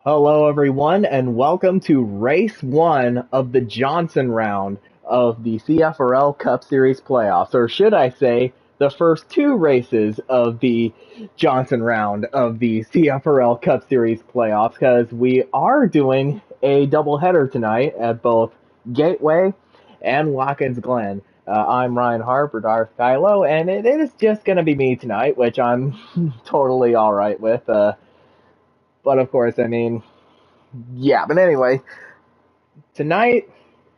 Hello, everyone, and welcome to Race 1 of the Johnson round of the CFRL Cup Series playoffs, or should I say, the first two races of the Johnson round of the CFRL Cup Series playoffs, because we are doing a doubleheader tonight at both Gateway and Watkins Glen. I'm Ryan Harp, or Darth Kylo, and it is just going to be me tonight, which I'm totally alright with. But of course, I mean, yeah, but anyway, tonight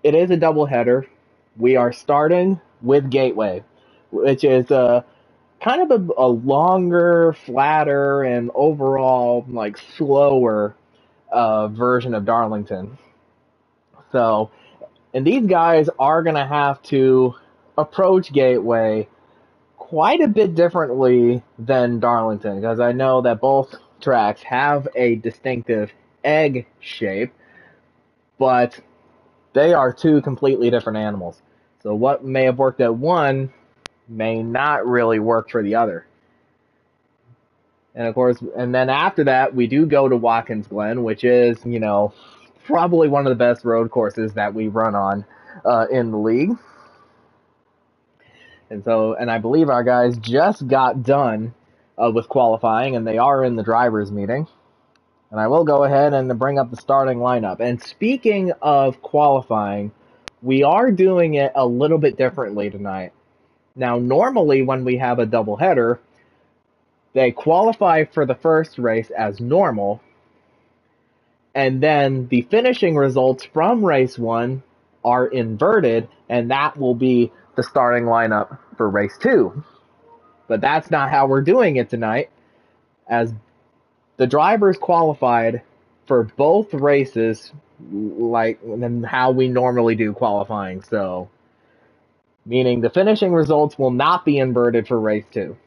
it is a doubleheader. We are starting with Gateway, which is kind of a longer, flatter, and overall like slower version of Darlington. So, and these guys are gonna have to approach Gateway quite a bit differently than Darlington, because I know that both tracks have a distinctive egg shape, but they are two completely different animals. So what may have worked at one may not really work for the other. And of course, and then after that, we do go to Watkins Glen, which is, probably one of the best road courses that we run on in the league. And I believe our guys just got done with qualifying, and they are in the drivers' meeting. And I will go ahead and bring up the starting lineup. And speaking of qualifying, we are doing it a little bit differently tonight. Now, normally when we have a doubleheader, they qualify for the first race as normal, and then the finishing results from race 1 are inverted, and that will be the starting lineup for race 2. But that's not how we're doing it tonight, as the drivers qualified for both races like than how we normally do qualifying. So, meaning the finishing results will not be inverted for race 2,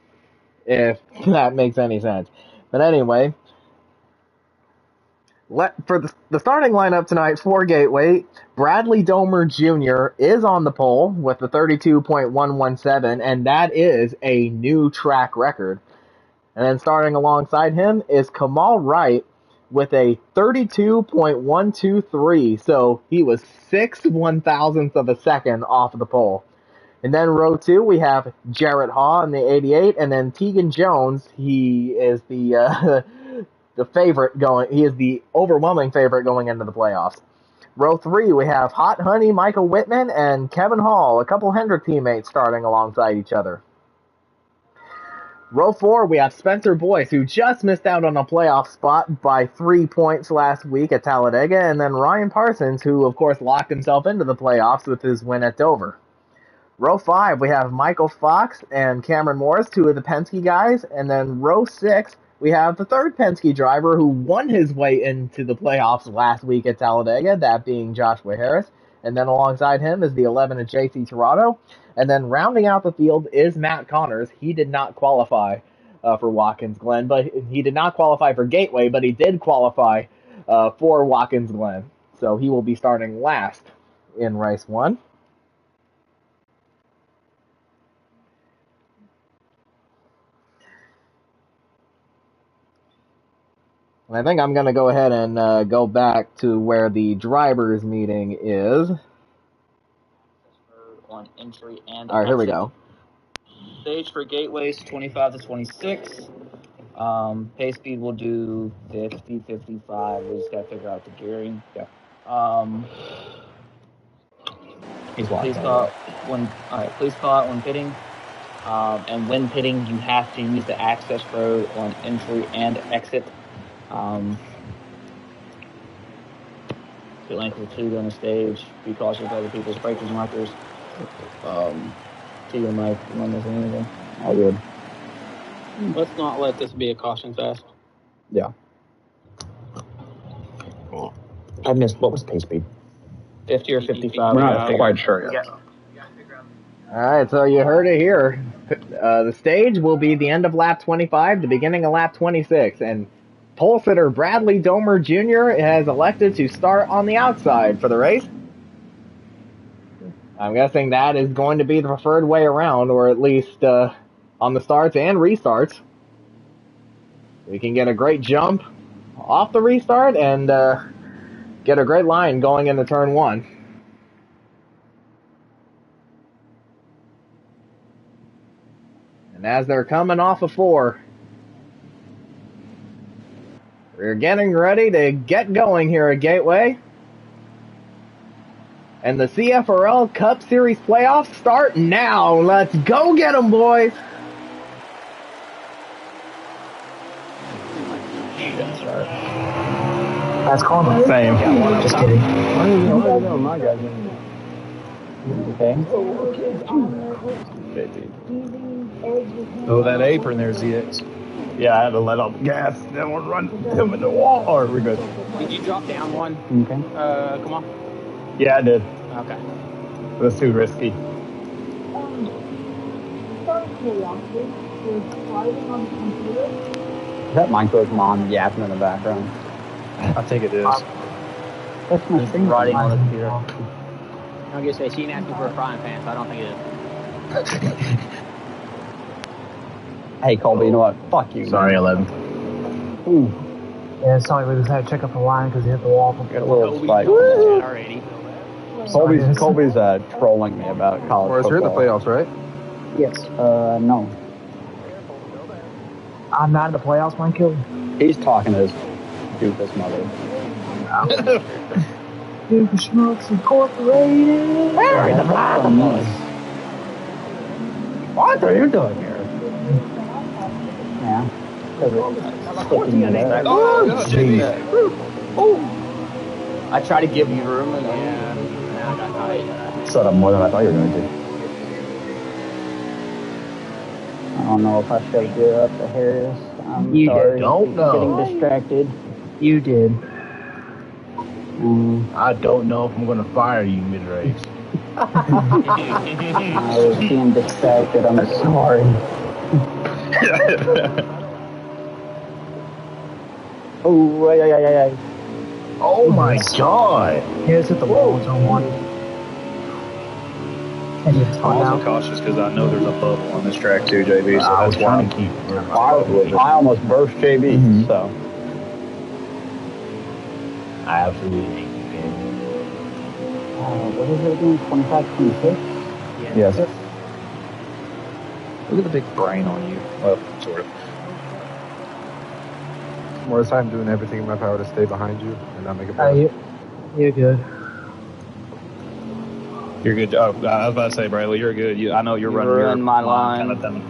if that makes any sense. But anyway, for the starting lineup tonight for Gateway, Bradley Domer Jr. is on the pole with the 32.117, and that is a new track record. And then starting alongside him is Kamal Wright with a 32.123. So he was 6/1000th of a second off of the pole. And then row 2, we have Jarrett Haw in the 88, and then Tegan Jones. He is the the favorite going. He is the overwhelming favorite going into the playoffs. Row 3, we have Hot Honey Michael Whitman and Kevin Hall, a couple Hendrick teammates starting alongside each other. Row 4, we have Spencer Boyce, who just missed out on a playoff spot by 3 points last week at Talladega, and then Ryan Parsons, who, of course, locked himself into the playoffs with his win at Dover. Row 5, we have Michael Fox and Cameron Morris, two of the Penske guys, and then row 6, we have the third Penske driver who won his way into the playoffs last week at Talladega, that being Joshua Harris, and then alongside him is the 11 of JC Toronto. And then rounding out the field is Matt Connors. He did not qualify for Watkins Glen, but he did not qualify for Gateway, but he did qualify for Watkins Glen. So he will be starting last in race 1. And I think I'm going to go ahead and go back to where the drivers' meeting is. On entry and all right, here we go. Stage for gateways 25 to 26. Pace speed will do 50, 55. We just got to figure out the gearing. Yeah. Please call out when pitting. And when pitting, you have to use the access road on entry and exit. Pit length of 2 on the stage. Be cautious of other people's breakers markers. To your mic, you want to say anything? All good. Let's not let this be a caution fest. Yeah. I missed, what was pace speed? 50 or 55. We're not quite sure yet. All right, so you heard it here. The stage will be the end of lap 25, the beginning of lap 26, and pole sitter Bradley Domer Jr. has elected to start on the outside for the race. I'm guessing that is going to be the preferred way around, or at least on the starts and restarts. We can get a great jump off the restart and get a great line going into turn 1. And as they're coming off of 4, we're getting ready to get going here at Gateway. And the CFRL Cup Series playoffs start now. Let's go get them, boys. That's calling. Same. Just kidding. My guys. Okay. Oh, that apron there, ZX. Yeah, I had to let off the gas. Then we'll run him in the wall. Or we're good. Did you drop down one? Okay. Come on. Yeah, I did. Okay. It was too risky. Is that Michael's mom yapping in the background? I think it is. That's my thing riding on the computer. I'm gonna say she didn't ask me for a frying pan, so I don't think it is. Hey, Colby, you know what? Fuck you. Sorry, 11. Ooh. Yeah, sorry, we just had to check up the line because he hit the wall. Got a little spike. Already. Colby's trolling me about college Morris, you're in the football. playoffs, right? Yes. No. I'm not in the playoffs, Michael. He's talking to his doofus mother. Duke Schmucks Incorporated. Where in the bottomless? What are you doing here? Yeah. Oh, jeez. I try to give you room and then I got tight. Set up more than I thought you were going to. I don't know if I should do up the Harris. I'm You sorry. don't know. Getting distracted. You did. I don't know if I'm going to fire you mid-race. I was being distracted. I'm sorry. Oh, yeah. Oh, my God. Here's hit the wall in zone 1. And you just I'm fall also down. cautious because I know there's a bubble on this track too, JB, so that's why I'm keeping I almost burst JB, so. I absolutely hate you, man. What is it again? 25, 26? Yes. Look at the big brain on you. Well, sort of. Morris, I'm doing everything in my power to stay behind you and not make a play. You're good. You're good. Oh, I was about to say, Bradley, you're good. I know you're running your my line. Kind of thing.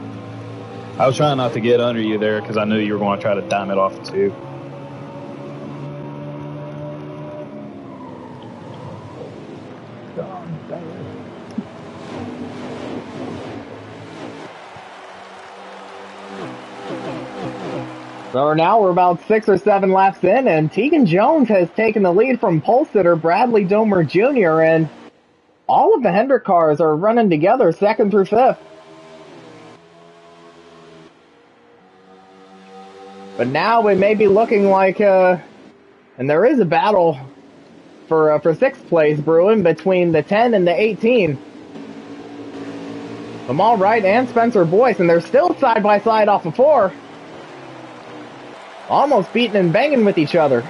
I was trying not to get under you there because I knew you were going to try to dime it off too. So now we're about 6 or 7 laps in, and Tegan Jones has taken the lead from pole sitter Bradley Domer Jr., and all of the Hendrick cars are running together 2nd through 5th. But now it may be looking like, and there is a battle for 6th place brewing between the 10 and the 18. Kamal Wright and Spencer Boyce, and they're still side by side off of 4. Almost beating and banging with each other.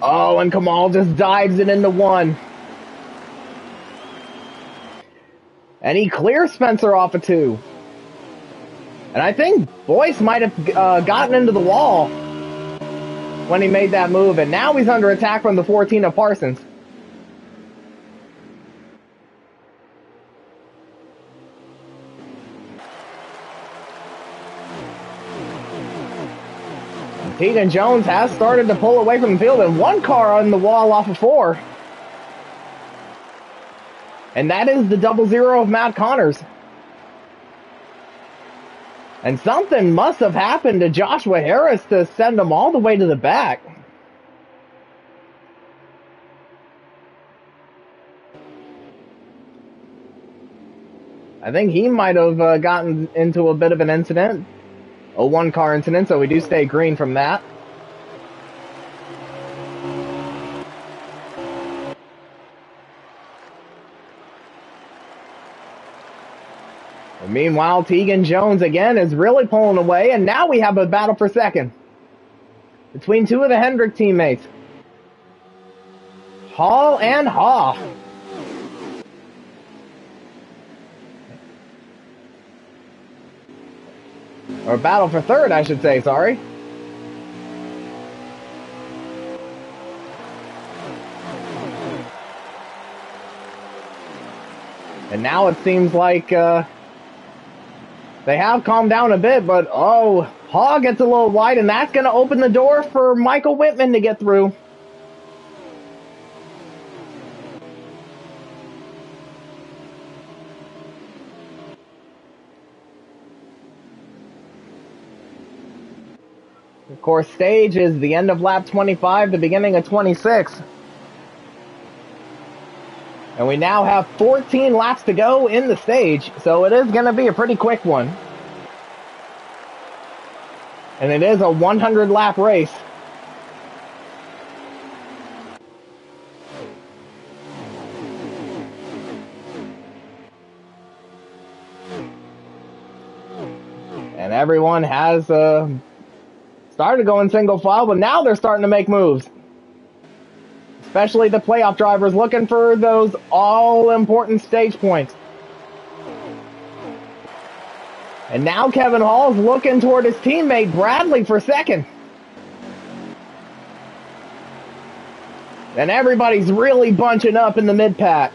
Oh, and Kamal just dives it into 1. And he clears Spencer off of 2. And I think Boyce might have gotten into the wall when he made that move. And now he's under attack from the 14 of Parsons. Tegan Jones has started to pull away from the field, and 1 car on the wall off of 4. And that is the 00 of Matt Connors. And something must have happened to Joshua Harris to send him all the way to the back. I think he might have gotten into a bit of an incident. A 1-car incident, so we do stay green from that. Meanwhile, Tegan Jones again is really pulling away, and now we have a battle for second between two of the Hendrick teammates, Hall and Haw. Or battle for third, I should say, sorry. And now it seems like they have calmed down a bit, but oh, Haw gets a little wide, and that's going to open the door for Michael Whitman to get through. Of course, stage is the end of lap 25, the beginning of 26. And we now have 14 laps to go in the stage, so it is going to be a pretty quick one. And it is a 100-lap race. And everyone has started going single file, but now they're starting to make moves. Especially the playoff drivers looking for those all-important stage points. And now Kevin Hall's looking toward his teammate Bradley for second. And everybody's really bunching up in the mid-pack.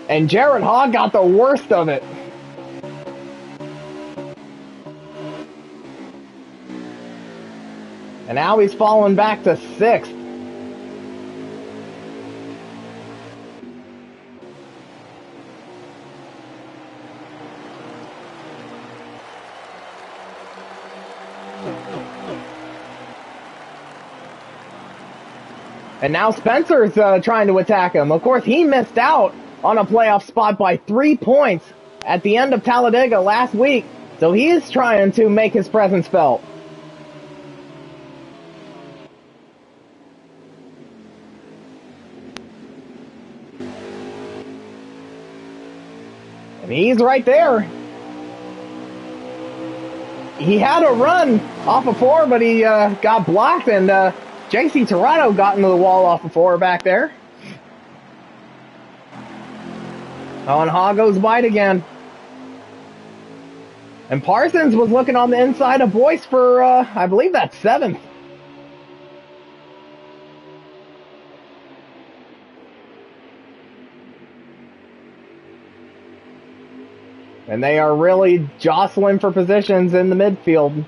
And Jared Haw got the worst of it. And now he's fallen back to sixth. And now Spencer's trying to attack him. Of course, he missed out on a playoff spot by 3 points at the end of Talladega last week. So he is trying to make his presence felt. And he's right there. He had a run off of 4, but he got blocked, and JC Torado got into the wall off of 4 back there. Oh, and Haw goes wide again. And Parsons was looking on the inside of Boyce for, I believe that's 7th. And they are really jostling for positions in the midfield.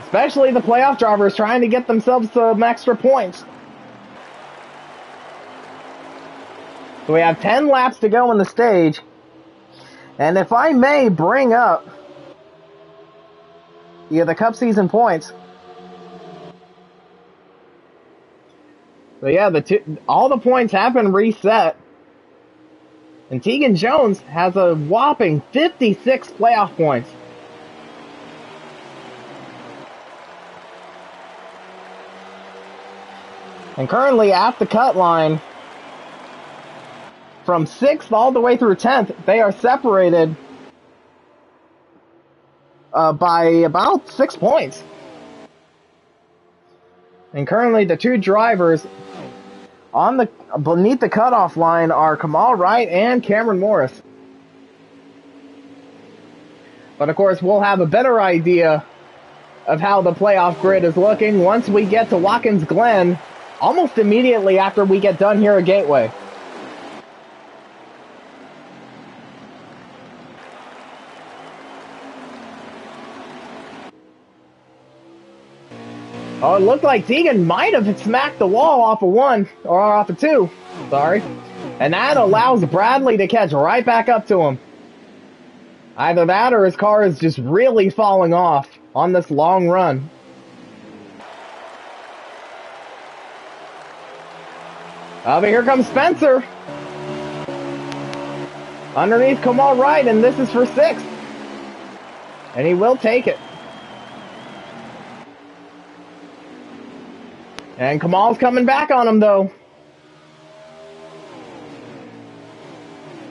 Especially the playoff drivers trying to get themselves some extra points. So we have 10 laps to go in the stage. And if I may bring up the Cup season points. So yeah, all the points have been reset. And Tegan Jones has a whopping 56 playoff points. And currently at the cut line, from 6th all the way through 10th, they are separated by about 6 points. And currently the 2 drivers beneath the cutoff line are Kamal Wright and Cameron Morris. But of course, we'll have a better idea of how the playoff grid is looking once we get to Watkins Glen, almost immediately after we get done here at Gateway. Oh, it looked like Tegan might have smacked the wall off of 1, or off of 2, sorry. And that allows Bradley to catch right back up to him. Either that or his car is just really falling off on this long run. But here comes Spencer. Underneath Kamal Wright, and this is for 6th. And he will take it. And Kamal's coming back on him, though.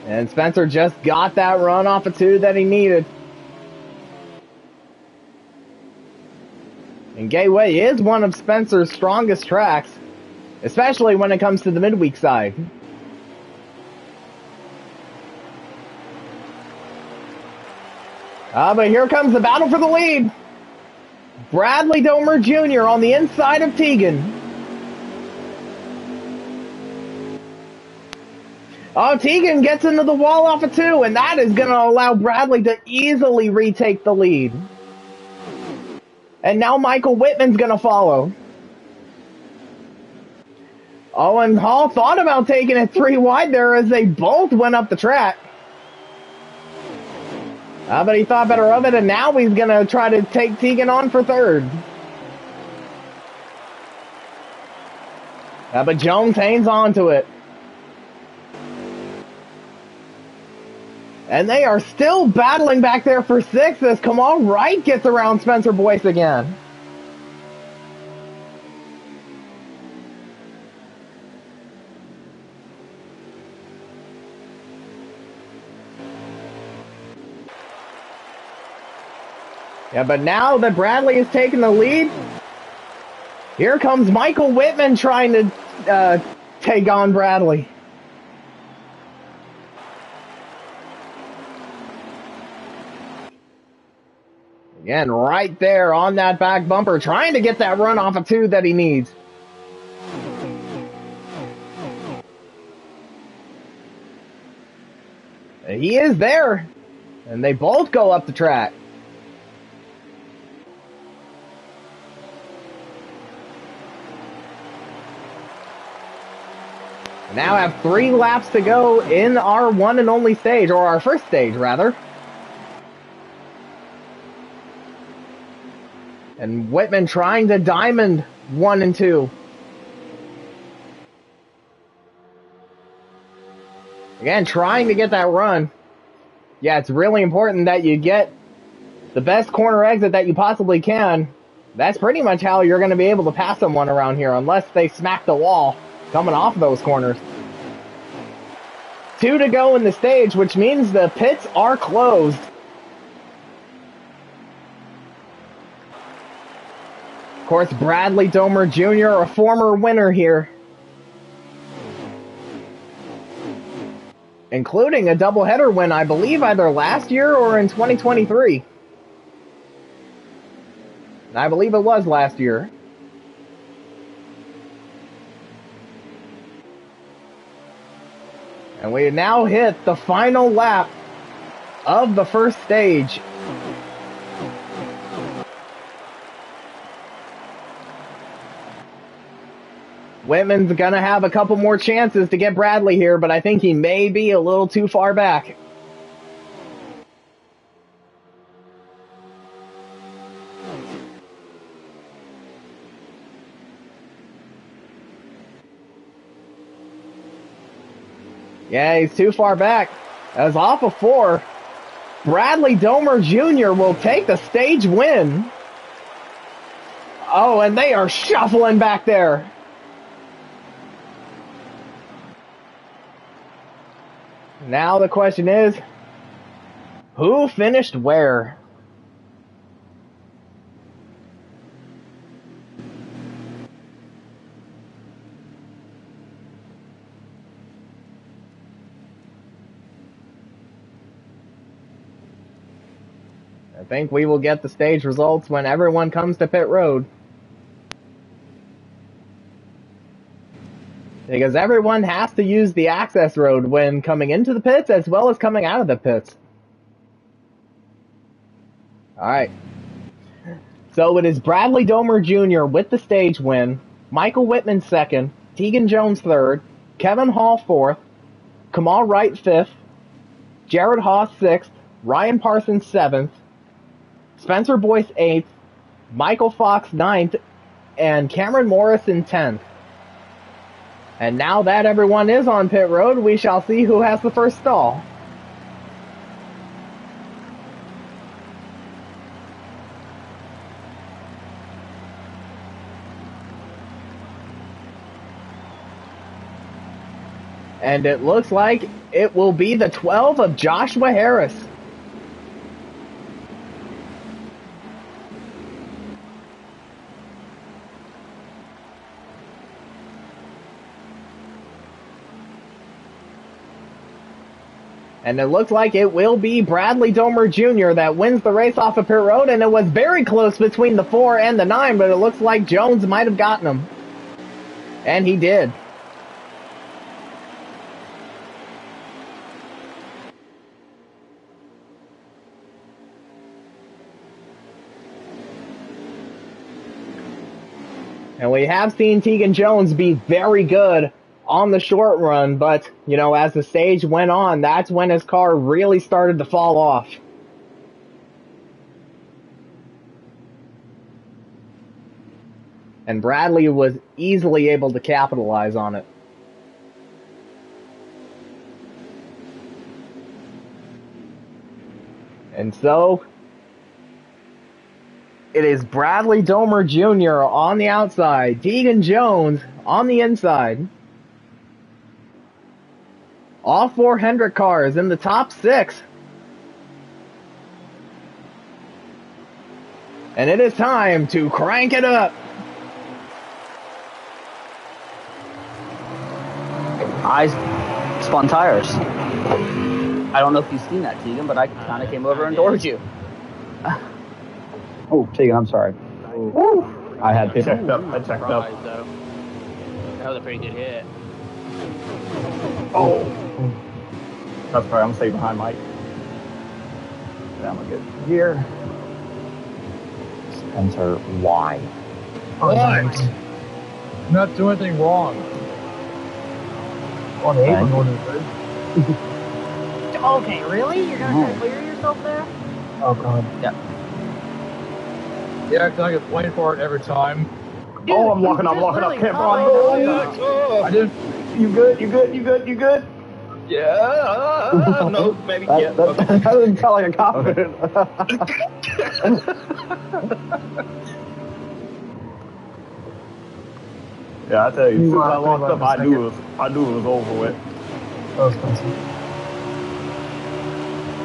And Spencer just got that run off of 2 that he needed. And Gateway is one of Spencer's strongest tracks, especially when it comes to the midweek side. But here comes the battle for the lead. Bradley Domer Jr. on the inside of Tegan. Oh, Tegan gets into the wall off of 2, and that is going to allow Bradley to easily retake the lead. And now Michael Whitman's going to follow. Oh, and Hall thought about taking it 3 wide there as they both went up the track. But he thought better of it, and now he's going to try to take Tegan on for 3rd. But Jones hangs on to it. And they are still battling back there for 6th as Kamal Wright gets around Spencer Boyce again. Yeah, but now that Bradley is taking the lead, here comes Michael Whitman trying to take on Bradley. Again, right there on that back bumper, trying to get that run off of 2 that he needs. And he is there, and they both go up the track. Now have 3 laps to go in our one and only stage, or our first stage, rather. And Whitman trying to diamond 1 and 2. Again, trying to get that run. Yeah, it's really important that you get the best corner exit that you possibly can. That's pretty much how you're going to be able to pass someone around here, unless they smack the wall coming off those corners. 2 to go in the stage, which means the pits are closed. Of course, Bradley Domer Jr., a former winner here, including a doubleheader win, I believe, either last year or in 2023. And I believe it was last year. And we now hit the final lap of the first stage. Whitman's gonna have a couple more chances to get Bradley here, but I think he may be a little too far back. Yeah, he's too far back. As off of 4, Bradley Domer Jr. will take the stage win. Oh, and they are shuffling back there. Now the question is, who finished where? I think we will get the stage results when everyone comes to pit road. Because everyone has to use the access road when coming into the pits as well as coming out of the pits. Alright. So it is Bradley Domer Jr. with the stage win, Michael Whitman 2nd, Tegan Jones 3rd, Kevin Hall 4th, Kamal Wright 5th, Jared Haas 6th, Ryan Parsons 7th, Spencer Boyce 8th, Michael Fox 9th, and Cameron Morrison 10th. And now that everyone is on pit road, we shall see who has the first stall. And it looks like it will be the 12 of Joshua Harris. And it looks like it will be Bradley Domer Jr. that wins the race off of pit road, and it was very close between the 4 and the 9, but it looks like Jones might have gotten him. And he did. And we have seen Tegan Jones be very good on the short run, but, you know, as the stage went on, that's when his car really started to fall off. And Bradley was easily able to capitalize on it. And so, it is Bradley Domer Jr. on the outside, Tegan Jones on the inside. All 4 Hendrick cars in the top 6. And it is time to crank it up. I spun tires. I don't know if you've seen that, Tegan, but I kind of came over and doored you. Oh, Tegan, I'm sorry. Woo. I had people. I checked up. Though. That was a pretty good hit. Oh. That's right, I'm staying behind Mike. Yeah, I'm a good gear. Spencer, why? What? Not doing anything wrong. On 8, I'm going to the Okay, really? You're gonna try to clear yourself there? Oh, God. Yeah. Yeah, because I get blamed for it every time. Dude, I'm walking up, really can't caught run. I didn't. You good? Yeah. No, maybe. That, Yeah. that, Okay. that doesn't sound like a compliment. Yeah, I tell you, as soon as I walked up, I knew it was over with. That was Spencer.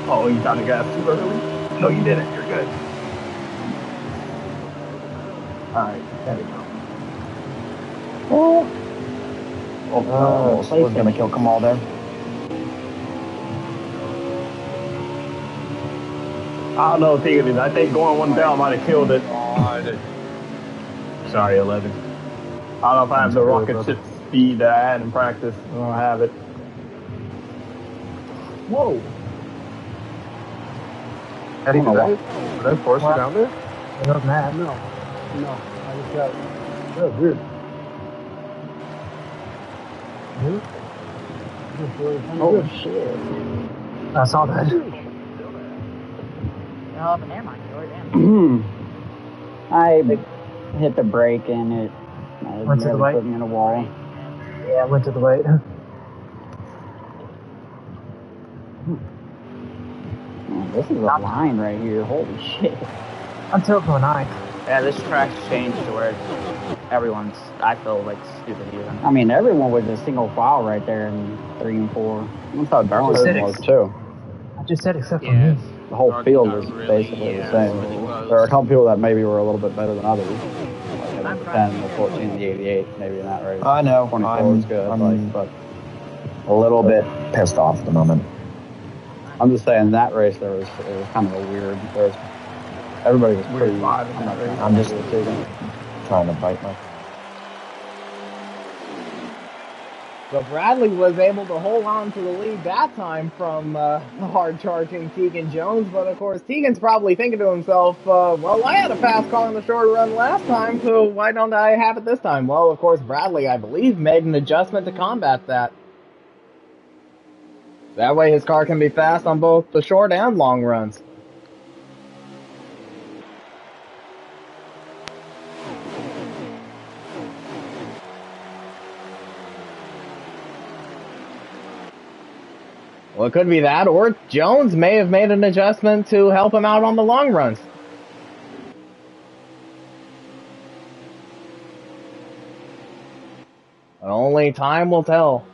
Oh, you got the gas too early? No, you didn't. You're good. All right, there we go. Oh, was gonna kill Kamal there. I don't know, Tegan. I think going one down might have killed it. Sorry, 11. I don't know if I have the rocket ship speed that I had in practice. I don't have it. Whoa. Eddie, did I force you down there? It doesn't matter. No. I just got. That was weird. Oh, shit. I saw that. Oh, but never mind. Damn. I hit the brake and it Went to the light? put me in a wall. Yeah, I went to the light. Oh, this is a line right here. Holy shit. Until the 9th. Yeah, this track's changed to where everyone's, I feel like, stupid even. I mean, everyone was a single file right there in 3 and 4. That's how Darlington was, too. I just said except for me. The whole field was basically the same. There are a couple people that maybe were a little bit better than others. Like the 10, the 14, the 88, maybe in that race. I know. 24 was good, but A little bit pissed off at the moment. I'm just saying that race it was kind of a weird. Everybody was pretty. I'm just trying to bite my. So Bradley was able to hold on to the lead that time from hard-charging Tegan Jones, but of course Tegan's probably thinking to himself, well, I had a fast car on the short run last time, so why don't I have it this time? Well, of course, Bradley, I believe, made an adjustment to combat that. That way his car can be fast on both the short and long runs. Well, it could be that, or Jones may have made an adjustment to help him out on the long runs. Only time will tell.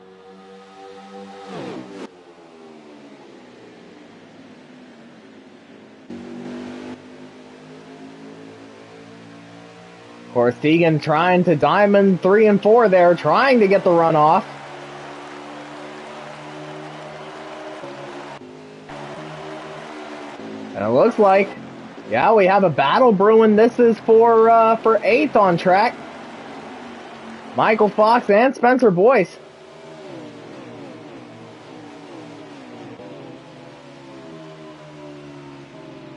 course, Tegan trying to diamond 3 and 4 there, trying to get the run off. And it looks like, yeah, we have a battle brewing. This is for 8th on track. Michael Fox and Spencer Boyce.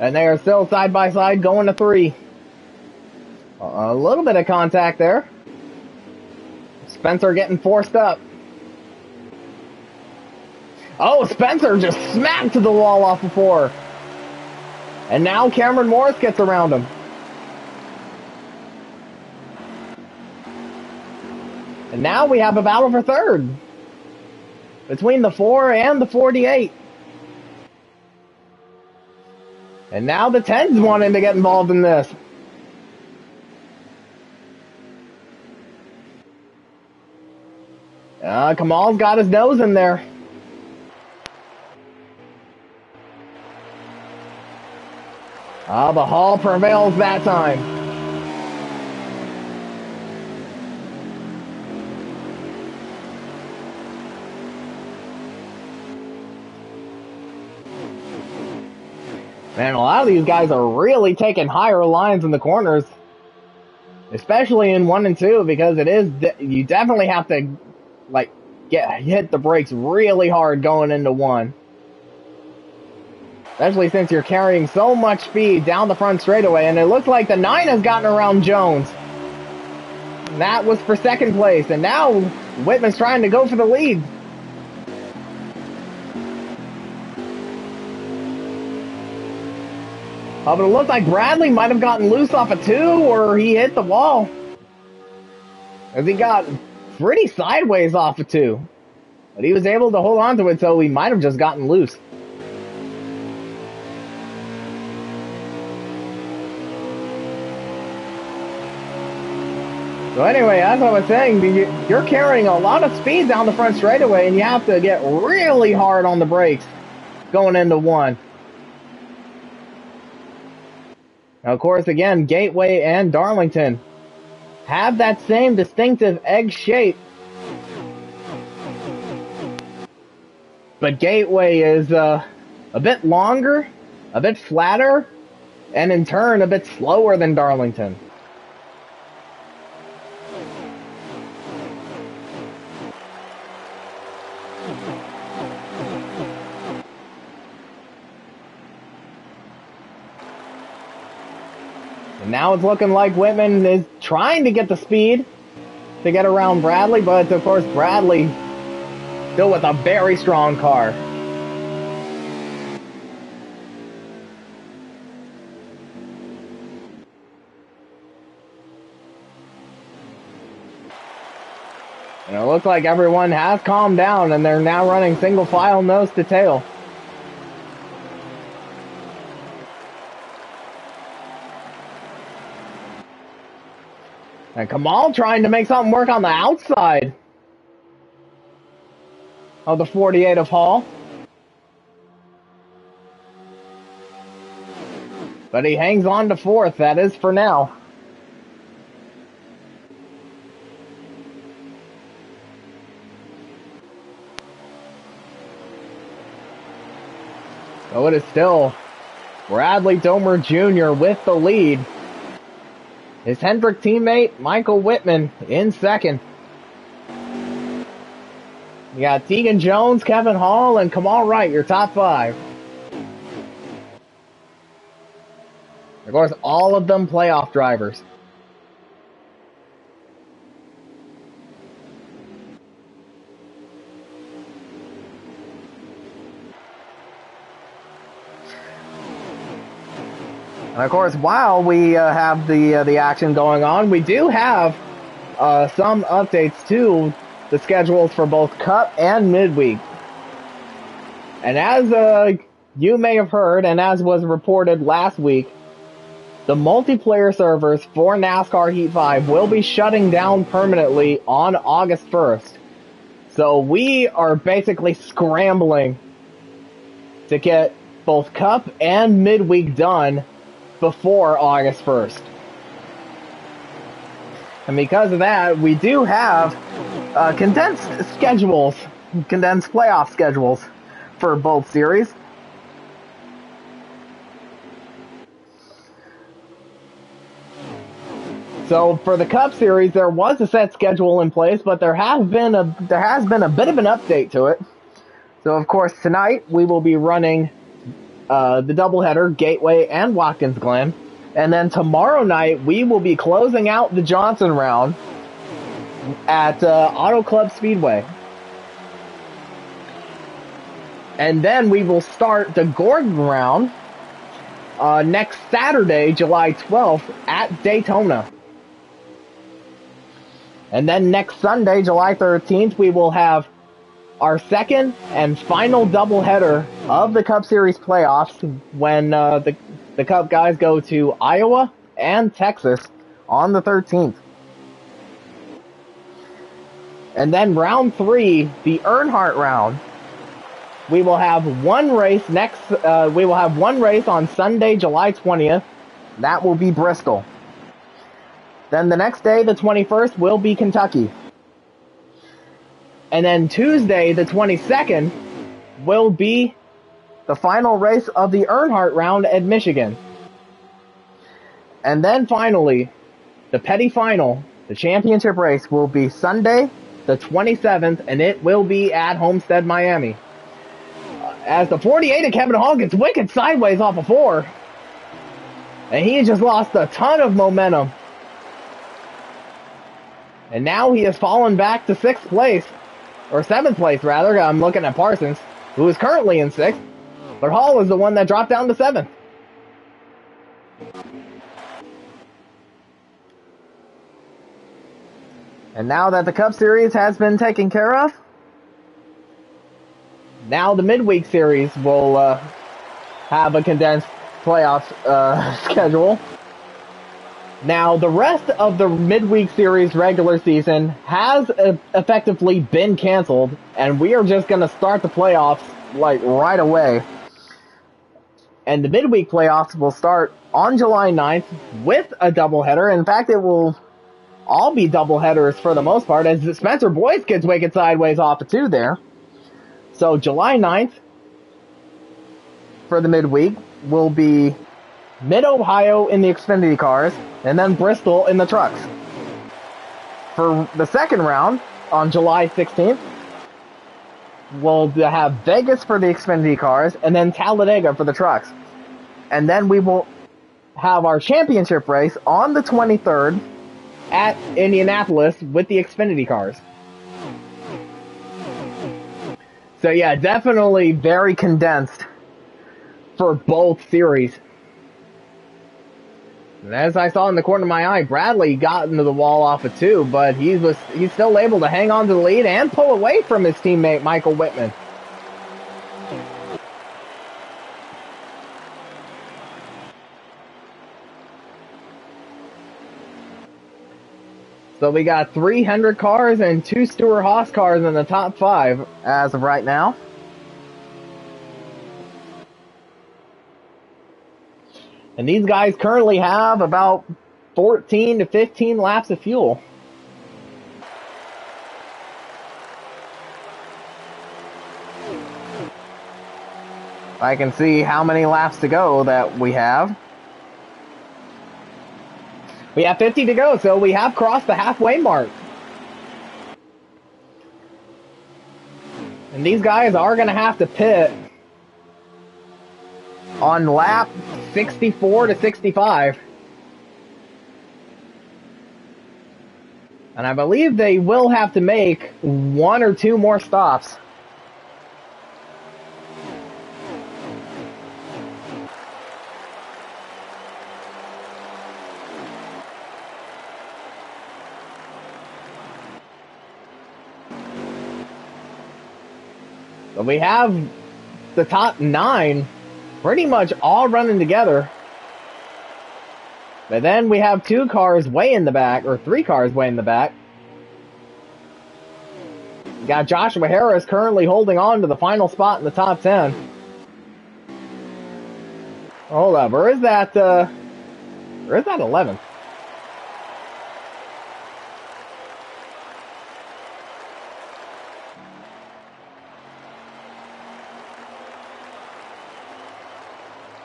And they are still side by side going to 3. A little bit of contact there. Spencer getting forced up. Oh, Spencer just smacked to the wall off of 4. And now Cameron Morris gets around him. And now we have a battle for 3rd. Between the 4 and the 48. And now the 10's wanting to get involved in this. Kamal's got his nose in there. The Hall prevails that time. Man, a lot of these guys are really taking higher lines in the corners. Especially in 1 and 2, because you definitely have to, like, hit the brakes really hard going into 1. Especially since you're carrying so much speed down the front straightaway, and it looks like the 9 has gotten around Jones. And that was for 2nd place, and now Whitman's trying to go for the lead. But it looks like Bradley might have gotten loose off a 2, or he hit the wall. As he got pretty sideways off a 2. But he was able to hold on to it, so he might have just gotten loose. So anyway, as I was saying, you're carrying a lot of speed down the front straightaway, and you have to get really hard on the brakes going into 1. Now, of course, again, Gateway and Darlington have that same distinctive egg shape. But Gateway is a bit longer, a bit flatter, and in turn a bit slower than Darlington. And now it's looking like Whitman is trying to get the speed to get around Bradley, but of course Bradley still with a very strong car. And it looks like everyone has calmed down and they're now running single file nose to tail. And Kamal trying to make something work on the outside of the 48 of Hall. But he hangs on to 4th, that is for now. So it is still Bradley Domer Jr. with the lead. His Hendrick teammate, Michael Whitman, in 2nd. You got Tegan Jones, Kevin Hall, and Kamal Wright, your top 5. Of course, all of them playoff drivers. And of course, while we have the action going on, we do have some updates to the schedules for both Cup and Midweek. And as you may have heard, and as was reported last week, the multiplayer servers for NASCAR Heat 5 will be shutting down permanently on August 1st. So we are basically scrambling to get both Cup and Midweek done before August 1st. And because of that, we do have condensed playoff schedules for both series. So for the Cup Series, there was a set schedule in place, but there has been a bit of an update to it. So of course tonight we will be running the doubleheader, Gateway and Watkins Glen, and then tomorrow night we will be closing out the Johnson round at Auto Club Speedway, and then we will start the Gordon round next Saturday, July 12th at Daytona. And then next Sunday, July 13th, we will have our second and final doubleheader of the Cup Series playoffs when the Cup guys go to Iowa and Texas on the 13th. And then round 3, the Earnhardt round, we will have one race on Sunday, July 20th. That will be Bristol. Then the next day, the 21st, will be Kentucky. And then Tuesday, the 22nd, will be the final race of the Earnhardt round at Michigan. And then finally, the Petty Final, the championship race, will be Sunday, the 27th, and it will be at Homestead, Miami. As the 48 of Kevin Hall gets wicked sideways off of 4. And he just lost a ton of momentum. And now he has fallen back to 6th place. Or 7th place, rather. I'm looking at Parsons, who is currently in 6th. But Hall is the one that dropped down to 7th. And now that the Cup Series has been taken care of, now the midweek series will have a condensed playoff schedule. Now, the rest of the midweek series regular season has effectively been canceled, and we are just going to start the playoffs like right away. And the midweek playoffs will start on July 9th with a doubleheader. In fact, it will all be doubleheaders for the most part, as Spencer Boyce gets wicked sideways off of 2 there. So July 9th for the midweek will be Mid-Ohio in the Xfinity cars, and then Bristol in the trucks. For the second round, on July 16th, we'll have Vegas for the Xfinity cars, and then Talladega for the trucks. And then we will have our championship race on the 23rd at Indianapolis with the Xfinity cars. So yeah, definitely very condensed for both series. And as I saw in the corner of my eye, Bradley got into the wall off of 2, but he's still able to hang on to the lead and pull away from his teammate Michael Whitman. So we got 3 Hendrick cars and 2 Stewart-Haas cars in the top 5 as of right now. And these guys currently have about 14 to 15 laps of fuel. I can see how many laps to go that we have. We have 50 to go, so we have crossed the halfway mark. And these guys are going to have to pit on lap 64 to 65. And I believe they will have to make 1 or 2 more stops. So we have the top 9 pretty much all running together. But then we have 2 cars way in the back, or 3 cars way in the back. We got Joshua Harris currently holding on to the final spot in the top 10. Hold up, where is that 11th?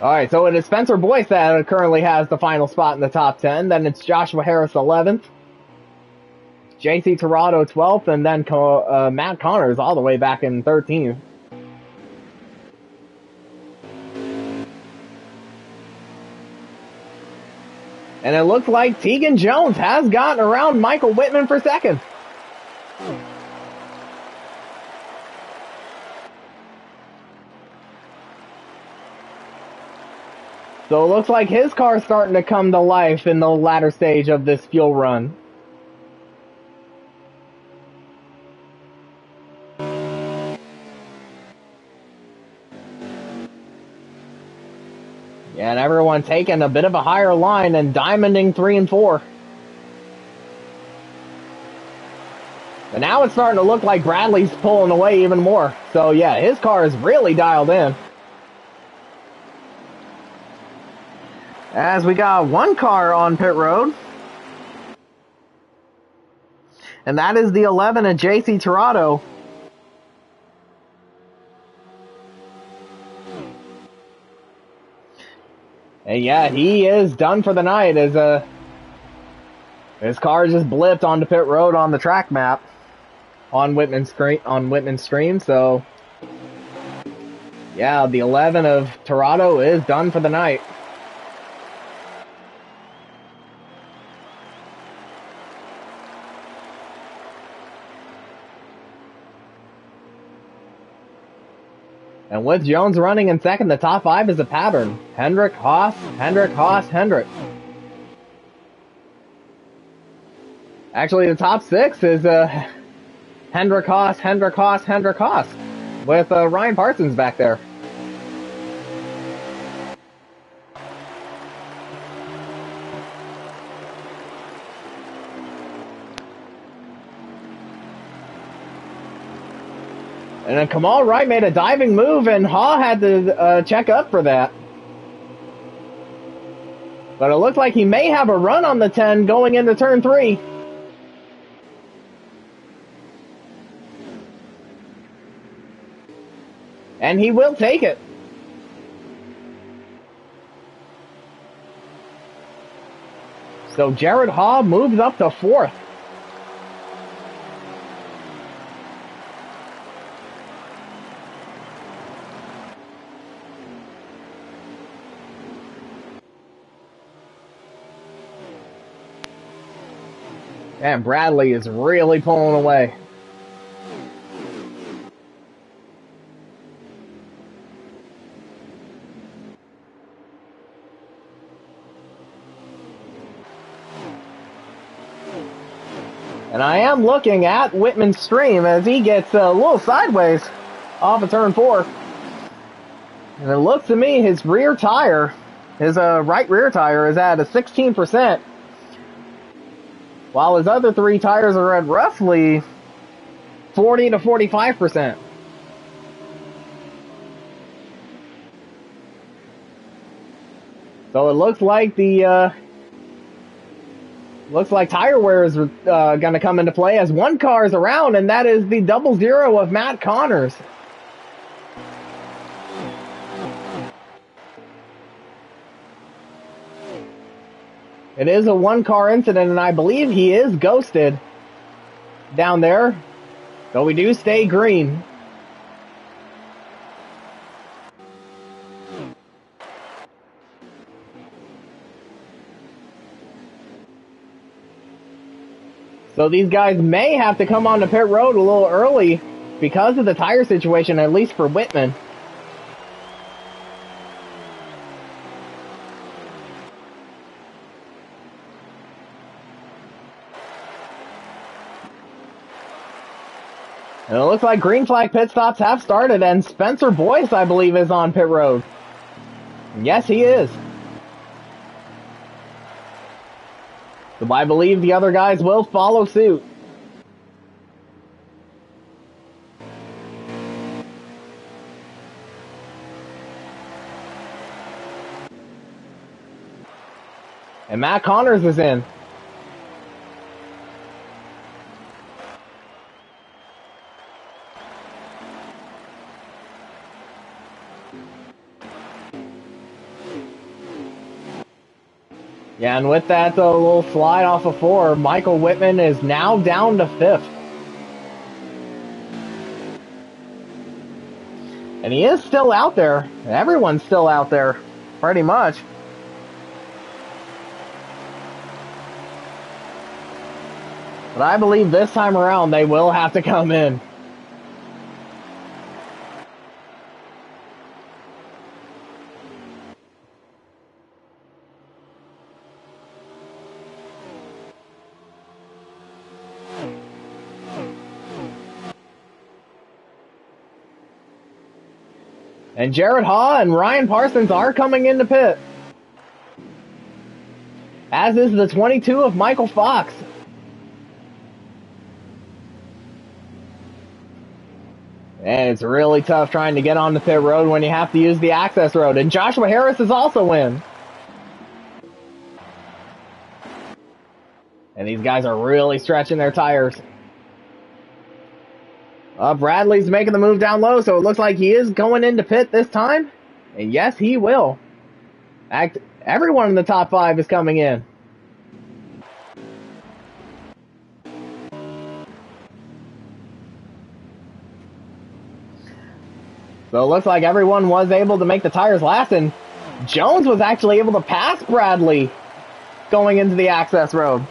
All right, so it is Spencer Boyce that currently has the final spot in the top 10. Then it's Joshua Harris 11th, JC Torado 12th, and then Matt Connors all the way back in 13th. And it looks like Tegan Jones has gotten around Michael Whitman for second. So it looks like his car's starting to come to life in the latter stage of this fuel run. Yeah, and everyone taking a bit of a higher line and diamonding 3 and 4. But now it's starting to look like Bradley's pulling away even more. So yeah, his car is really dialed in. As we got one car on pit road. And that is the 11 of JC Torado. And yeah, he is done for the night as his car just blipped onto pit road on the track map on Whitman's stream. So yeah, the 11 of Torado is done for the night. And with Jones running in second, the top 5 is a pattern. Hendrick, Haas, Hendrick, Haas, Hendrick. Actually, the top 6 is Hendrick, Haas, Hendrick, Haas, Hendrick, Haas. With Ryan Parsons back there. And then Kamal Wright made a diving move, and Ha had to check up for that. But it looks like he may have a run on the 10 going into turn 3. And he will take it. So Jared Ha moves up to 4th. And Bradley is really pulling away. And I am looking at Whitman's stream as he gets a little sideways off of turn 4. And it looks to me his rear tire, his right rear tire is at a 16%. While his other 3 tires are at roughly 40 to 45%. So it looks like tire wear is going to come into play as one car is around, and that is the 00 of Matt Connors. It is a one-car incident, and I believe he is ghosted down there. So we do stay green. So these guys may have to come onto pit road a little early because of the tire situation, at least for Whitman. And it looks like green flag pit stops have started, and Spencer Boyce, I believe, is on pit road. Yes, he is. So I believe the other guys will follow suit. And Matt Connors is in. Yeah, and with that little slide off of 4, Michael Whitman is now down to 5th. And he is still out there. Everyone's still out there, pretty much. But I believe this time around they will have to come in. And Jared Haw and Ryan Parsons are coming into pit. As is the 22 of Michael Fox. And it's really tough trying to get on the pit road when you have to use the access road. And Joshua Harris is also in. And these guys are really stretching their tires. Bradley's making the move down low, so it looks like he is going into pit this time. And yes, he will. Everyone in the top 5 is coming in. So it looks like everyone was able to make the tires last, and Jones was actually able to pass Bradley going into the access road.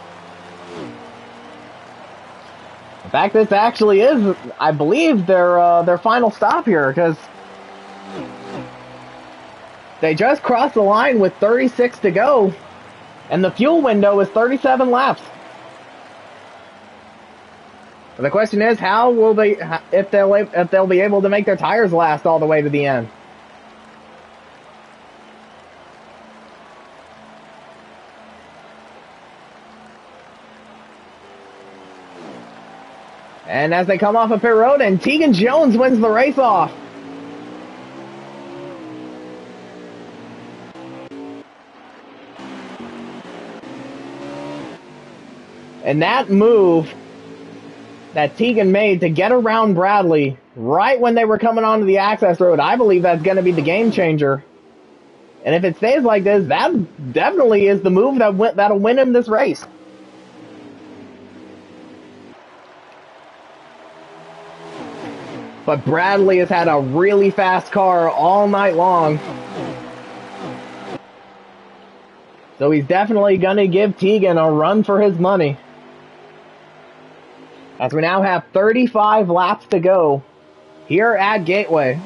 In fact, this actually is, I believe, their final stop here, because they just crossed the line with 36 to go, and the fuel window is 37 laps. The question is, how will they, if they'll be able to make their tires last all the way to the end? And as they come off of pit road, and Tegan Jones wins the race off. And that move that Tegan made to get around Bradley right when they were coming onto the access road, I believe that's going to be the game changer. And if it stays like this, that definitely is the move that'll win him this race. But Bradley has had a really fast car all night long. So he's definitely going to give Tegan a run for his money. As we now have 35 laps to go here at Gateway.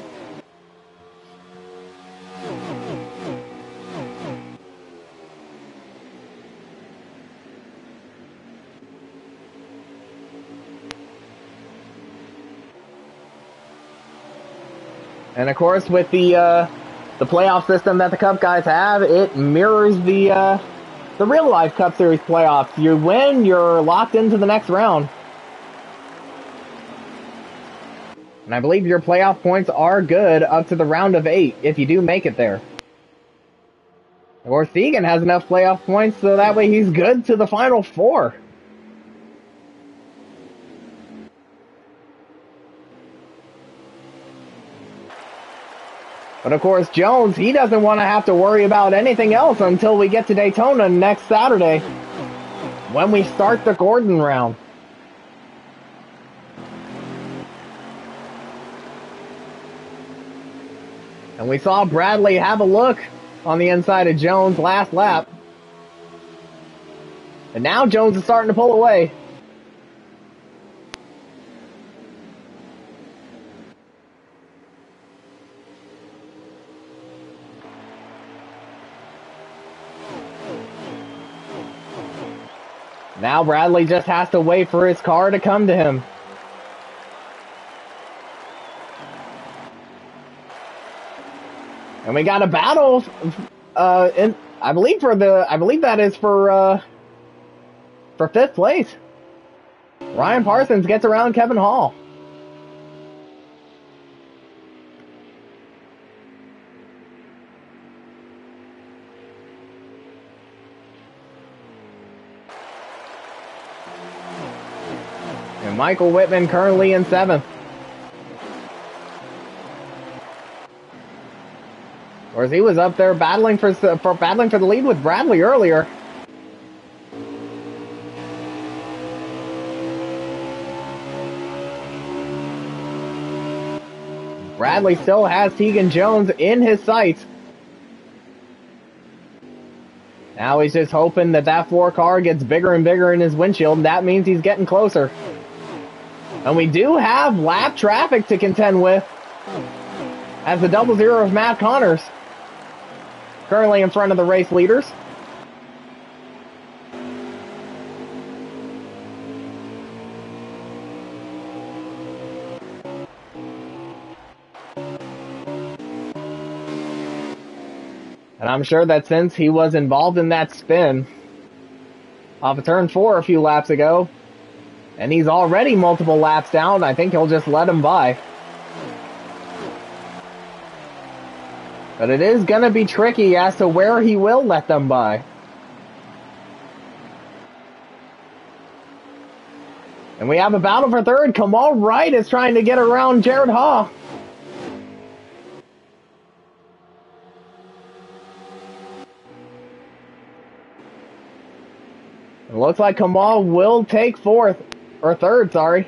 And of course, with the playoff system that the Cup guys have, it mirrors the real life Cup Series playoffs. You win, you're locked into the next round. And I believe your playoff points are good up to the round of 8 if you do make it there. Of course, Tegan has enough playoff points so that way he's good to the final 4. But of course, Jones, he doesn't want to have to worry about anything else until we get to Daytona next Saturday when we start the Gordon round. And we saw Bradley have a look on the inside of Jones last lap. And now Jones is starting to pull away. Now Bradley just has to wait for his car to come to him. And we got a battle, I believe that is for 5th place. Ryan Parsons gets around Kevin Hall. And Michael Whitman currently in 7th. Whereas he was up there battling for the lead with Bradley earlier. Bradley still has Tegan Jones in his sights. Now he's just hoping that that 4 car gets bigger and bigger in his windshield. That means he's getting closer. And we do have lap traffic to contend with, as the 00 of Matt Connors currently in front of the race leaders. And I'm sure that since he was involved in that spin off of turn 4 a few laps ago, and he's already multiple laps down, I think he'll just let him by. But it is going to be tricky as to where he will let them by. And we have a battle for third. Kamal Wright is trying to get around Jared Haw. It looks like Kamal will take third, sorry.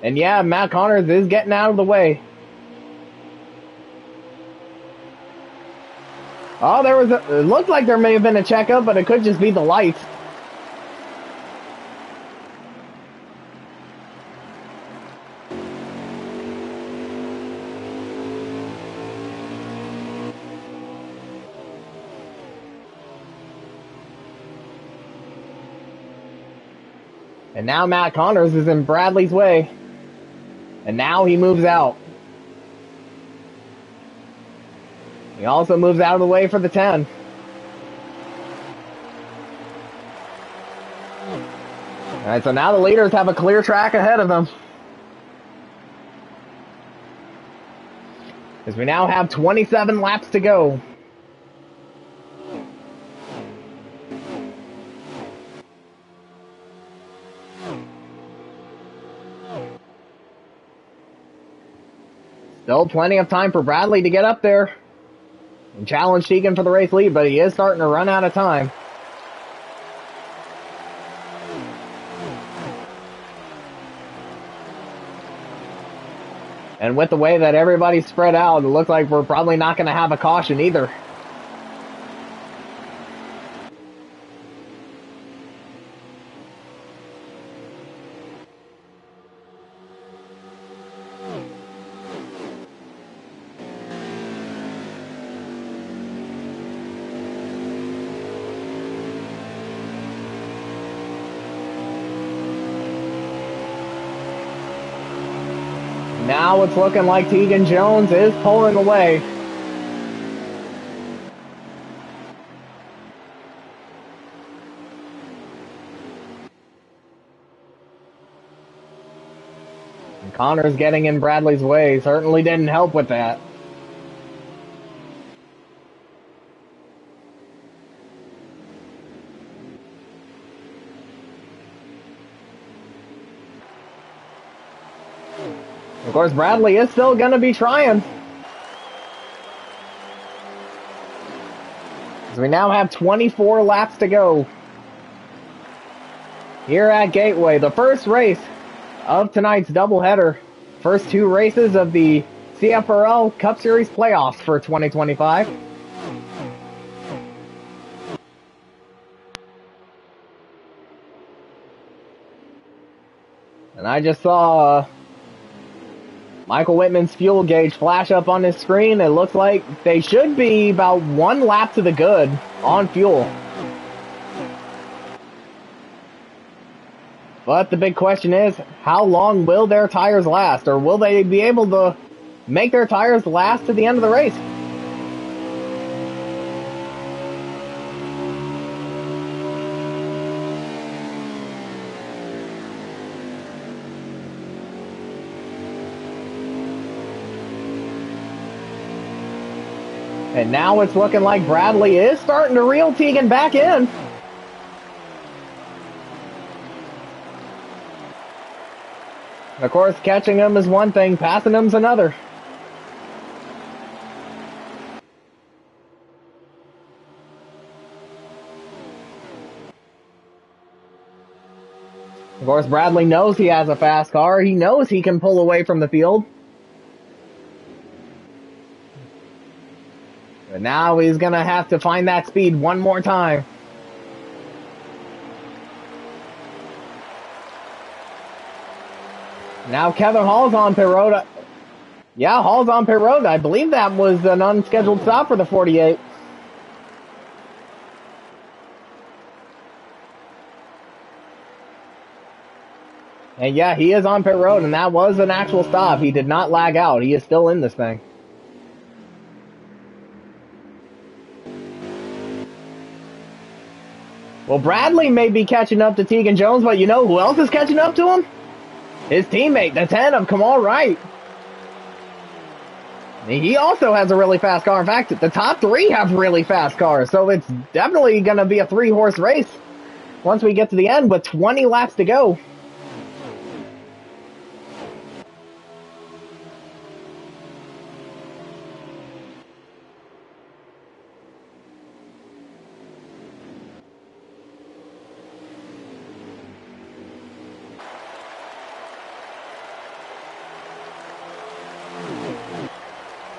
And yeah, Matt Connors is getting out of the way. Oh, it looked like there may have been a checkup, but it could just be the lights. And now Matt Connors is in Bradley's way. And now he moves out. He also moves out of the way for the 10. Alright, so now the leaders have a clear track ahead of them. As we now have 27 laps to go. Still plenty of time for Bradley to get up there and challenge Tegan for the race lead, but he is starting to run out of time. And with the way that everybody's spread out, it looks like we're probably not going to have a caution either. Now it's looking like Tegan Jones is pulling away. And Connors getting in Bradley's way certainly didn't help with that. Of course, Bradley is still going to be trying. So we now have 24 laps to go. Here at Gateway, the first race of tonight's doubleheader. First 2 races of the CFRL Cup Series playoffs for 2025. And I just saw Michael Whitman's fuel gauge flash up on his screen. It looks like they should be about 1 lap to the good on fuel. But the big question is, how long will their tires last? Or will they be able to make their tires last to the end of the race? And now it's looking like Bradley is starting to reel Tegan back in. Of course, catching him is one thing, passing him's another. Of course, Bradley knows he has a fast car. He knows he can pull away from the field. But now he's going to have to find that speed one more time. Now Kevin Hall's on pit road. Yeah, Hall's on pit road. I believe that was an unscheduled stop for the 48. And yeah, he is on pit road, and that was an actual stop. He did not lag out. He is still in this thing. Well, Bradley may be catching up to Tegan Jones, but you know who else is catching up to him? His teammate, the 10 of Kamal Wright. He also has a really fast car. In fact, the top three have really fast cars, so it's definitely going to be a 3-horse race once we get to the end with 20 laps to go.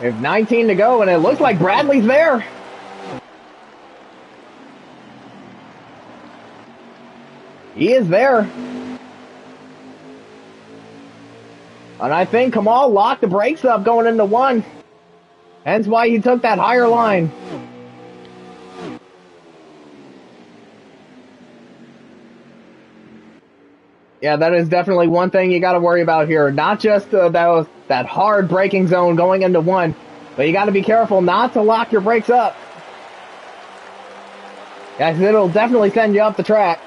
We have 19 to go, and it looks like Bradley's there. He is there. And I think Kamal locked the brakes up going into one. Hence why he took that higher line. Yeah, that is definitely one thing you got to worry about here. Not just that hard braking zone going into one, but you got to be careful not to lock your brakes up. Yeah, it'll definitely send you up the track.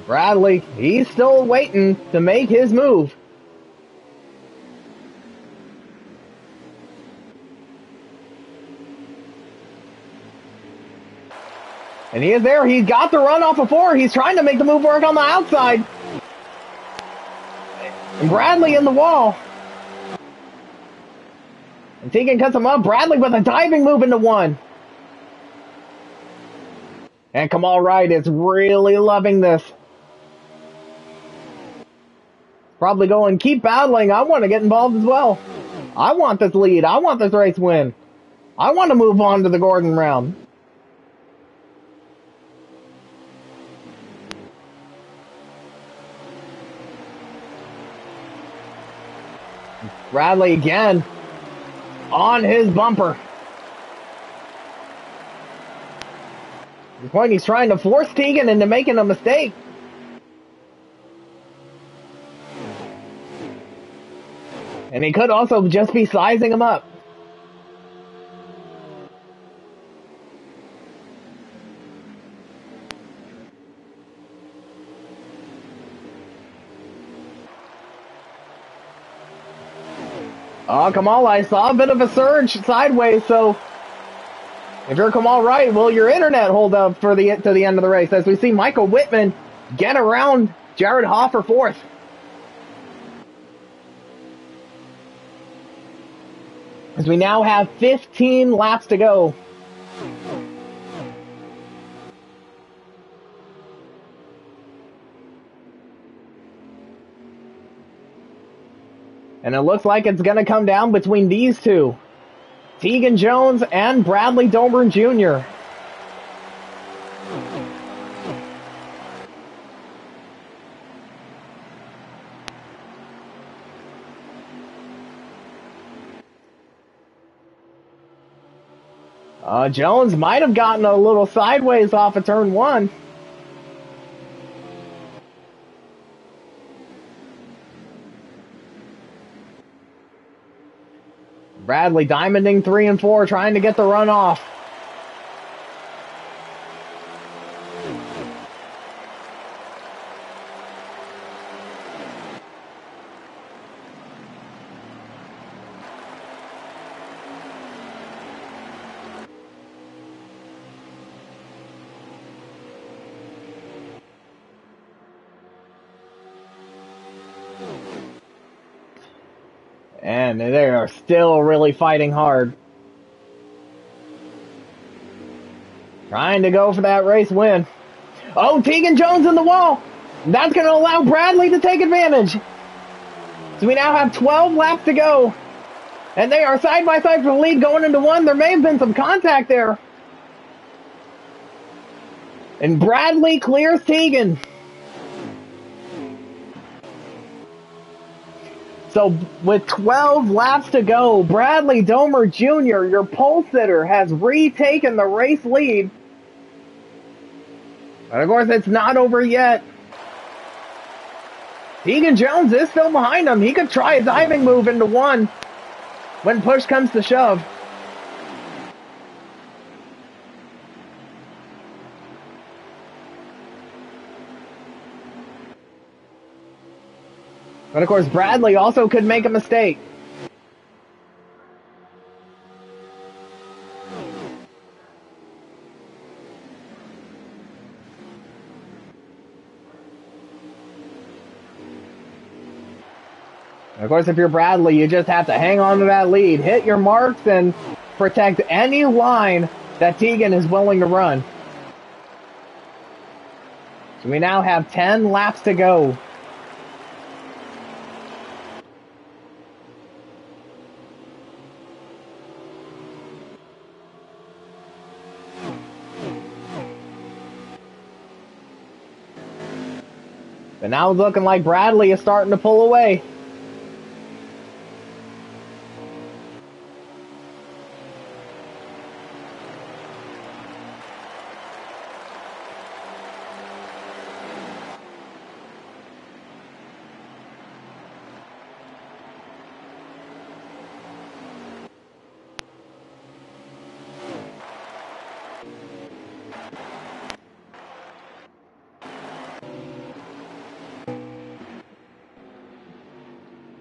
Bradley, he's still waiting to make his move. And he is there. He's got the run off of 4. He's trying to make the move work on the outside. And Bradley in the wall. And Tegan cuts him up. Bradley with a diving move into 1. And Kamal Wright is really loving this. Probably going, keep battling. I want to get involved as well. I want this lead. I want this race win. I want to move on to the Gordon round. Bradley again on his bumper. At this point, he's trying to force Tegan into making a mistake. And he could also just be sizing him up. Oh, Kamal, I saw a bit of a surge sideways, so if you're Kamal Wright, will your internet hold up for to the end of the race as we see Michael Whitman get around Jared Hoff for 4th. As we now have 15 laps to go. And it looks like it's going to come down between these two. Tegan Jones and Bradley Doburn Jr. Jones might have gotten a little sideways off of turn 1. Bradley diamonding 3 and 4, trying to get the run off. And they are still really fighting hard. Trying to go for that race win. Oh, Tegan Jones in the wall. That's going to allow Bradley to take advantage. So we now have 12 laps to go. And they are side by side for the lead going into one. There may have been some contact there. And Bradley clears Tegan. So with 12 laps to go, Bradley Domer Jr., your pole sitter, has retaken the race lead. But of course, it's not over yet. Tegan Jones is still behind him. He could try a diving move into one when push comes to shove. But of course, Bradley also could make a mistake. Of course, if you're Bradley, you just have to hang on to that lead, hit your marks, and protect any line that Tegan is willing to run. So we now have 10 laps to go. But now it's looking like Bradley is starting to pull away.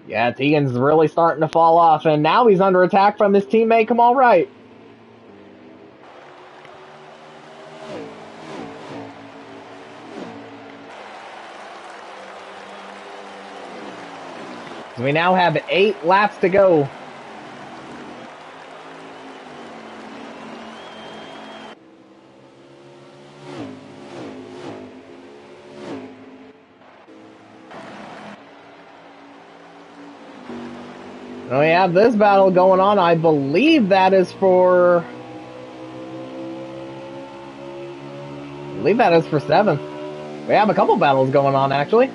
Yeah, Tegan's really starting to fall off, and now he's under attack from his teammate Kamal Wright. So we now have 8 laps to go. So we have this battle going on. I believe that is for 7th. We have a couple battles going on, actually.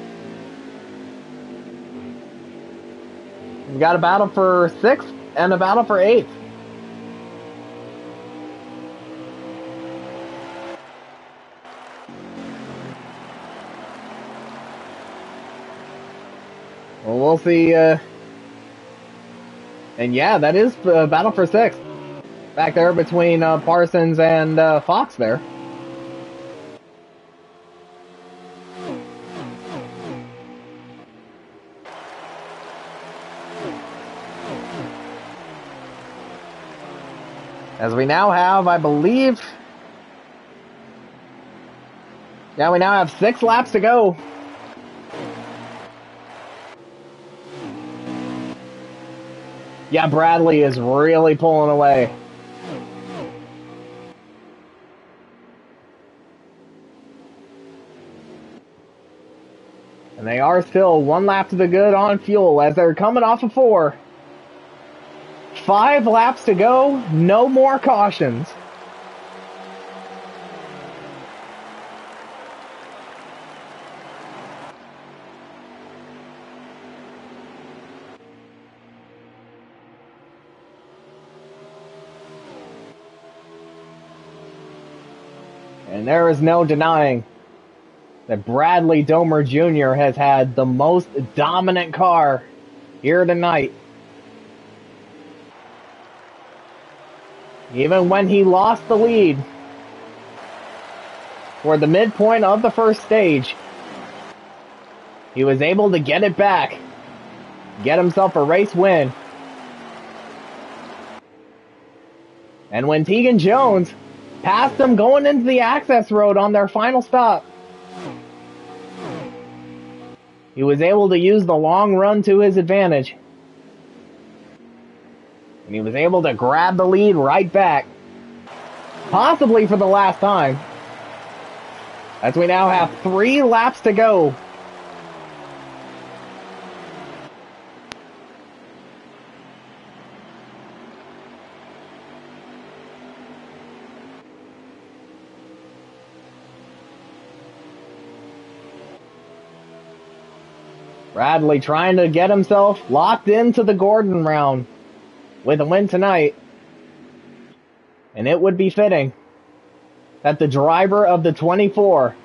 We've got a battle for 6th and a battle for 8th. Well, we'll see. And yeah, that is the battle for 6th. Back there between Parsons and Fox there. As we now have, I believe... Yeah, we now have 6 laps to go. Yeah, Bradley is really pulling away. And they are still 1 lap to the good on fuel as they're coming off of 4. 5 laps to go, no more cautions. And there is no denying that Bradley Domer Jr. has had the most dominant car here tonight. Even when he lost the lead for the midpoint of the first stage, he was able to get it back, get himself a race win. And when Tegan Jones passed him going into the access road on their final stop, he was able to use the long run to his advantage. And he was able to grab the lead right back. Possibly for the last time. as we now have 3 laps to go. Bradley trying to get himself locked into the Gordon round with a win tonight. And it would be fitting that the driver of the 24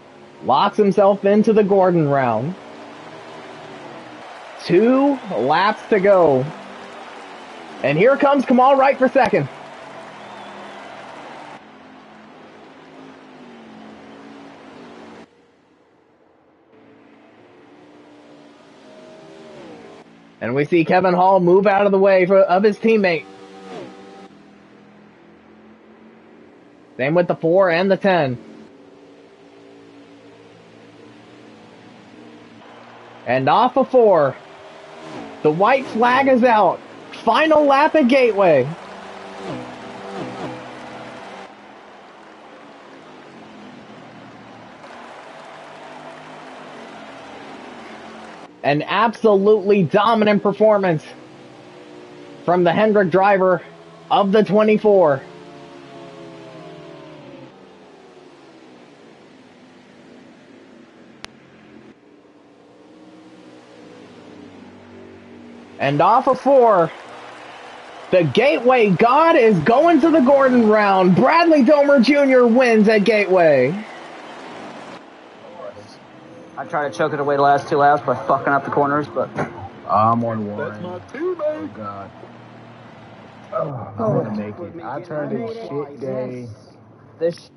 locks himself into the Gordon round. 2 laps to go. And here comes Kamal Wright for second. And we see Kevin Hall move out of the way of his teammate. Same with the 4 and the 10. And off of 4. The white flag is out. Final lap at Gateway. An absolutely dominant performance from the Hendrick driver of the 24. And off of 4, the Gateway God is going to the Gordon round. Bradley Domer Jr. wins at Gateway. I tried to choke it away the last 2 laps by fucking up the corners, but I'm on 1. That's my teammate. Oh, God. I'm going to make it. I turned in shit day. this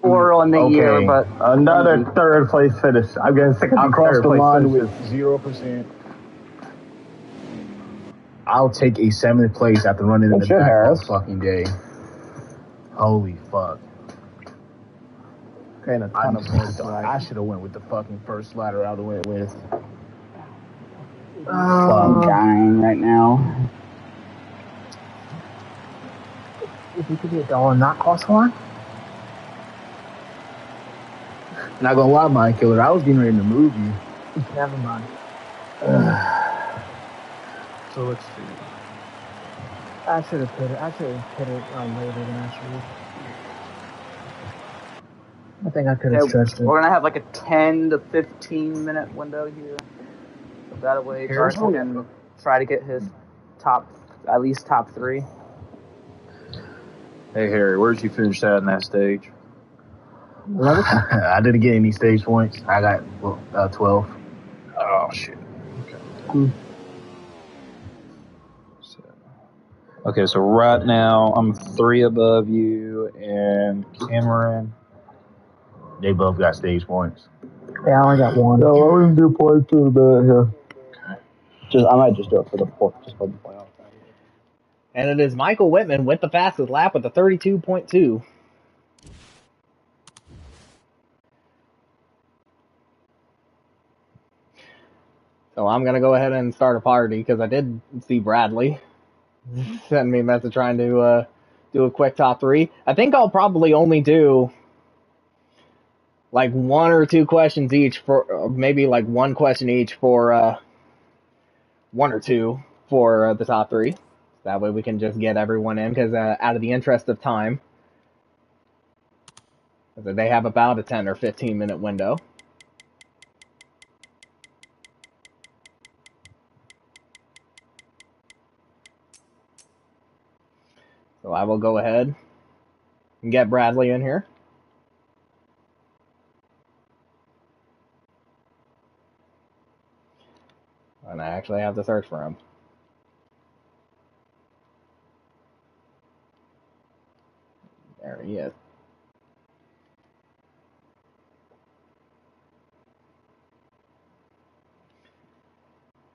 four on the year, but another 3rd place finish. I'm getting sick of across the line with 0%. I'll take a 7th place after running in the back all fucking day. Holy fuck. And a ton of points. I should have went with the fucking first slider I went with. I'm dying right now. If you could be $1 not cost one. Not gonna lie, Mind Killer, I was getting ready to move you. Never mind. So let's see. I should have put it. I should have put it later than I should. I think I could have stretched it. We're gonna have like a 10 to 15 minute window here. So that way, Carson can try to get his at least top 3. Hey Harry, where'd you finish that in that stage? I didn't get any stage points. I got 12. Oh shit. Okay. Okay, so right now I'm 3 above you and Cameron. They both got stage points. Yeah, I only got 1. No, I wouldn't do points too bad here. I might just do it for the playoff. And it is Michael Whitman with the fastest lap with a 32.2. So I'm going to go ahead and start a party because I did see Bradley send me a message trying to do a quick top 3. I think I'll probably only do like 1 or 2 questions each or maybe like 1 question each for 1 or 2 for the top 3. That way we can just get everyone in because out of the interest of time, they have about a 10 or 15 minute window. So I will go ahead and get Bradley in here. And I actually have to search for him. There he is.